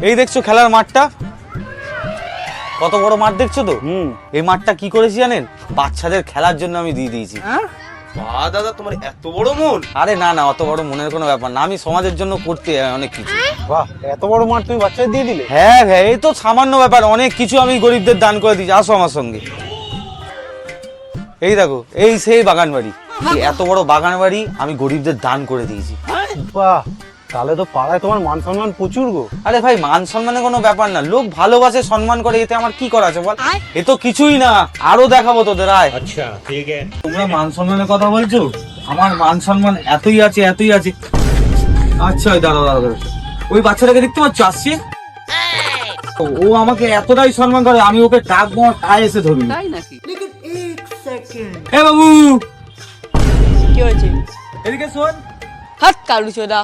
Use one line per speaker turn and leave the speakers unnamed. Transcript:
এই দেখছো খেলার মাঠটা, কত বড় মাঠ দেখছো তো? এই মাঠটা কি করেছি জানেন? বাচ্চাদের খেলার জন্য আমি দিয়ে দিয়েছি।
বাহ দাদা, তোমার এত বড় মন।
আরে না না, অত বড় মনের কোনো ব্যাপার না, আমি সমাজের জন্য করতে অনেক কিছু।
বাহ, এত বড় মাঠ তুমি বাচ্চাদের দিয়ে দিলে?
হ্যাঁ হ্যাঁ, এই তো সামান্য ব্যাপার, অনেক কিছু আমি গরিবদের দান করে দিয়েছি। আসো আমার সঙ্গে। এই দেখো, এই সেই বাগান বাড়ি, এই এত বড় বাগান বাড়ি আমি গরিবদের দান করে দিয়েছি।
বাহ, তাহলে তো পাড়ায় তোমার মান সম্মান প্রচুর গো।
আরে ভাই, মান সম্মানের কোনো ব্যাপার না, লোক ভালোবাসে সম্মান করে, এতে আমার কি করা আছে বল? এ তো কিছুই না, আরো দেখাবো তোদের। আয়।
আচ্ছা ঠিক আছে।
তোমরা মান সম্মানের কথা বলছো, আমার মান সম্মান এতই আছে, এতই আছে। আচ্ছা ওই দাঁড়াও দাঁড়াও দাঁড়াও। ওই বাচ্চাটাকে দেখতে পাচ্ছ আসছে, ও আমাকে এতটাই সম্মান করে, আমি ওকে ডাকবো আর ঠায় এসে ধরবি।
তাই নাকি?
এ বাবু,
কি হয়েছে?
এদিকে শোন।
হাত কালু চোদা।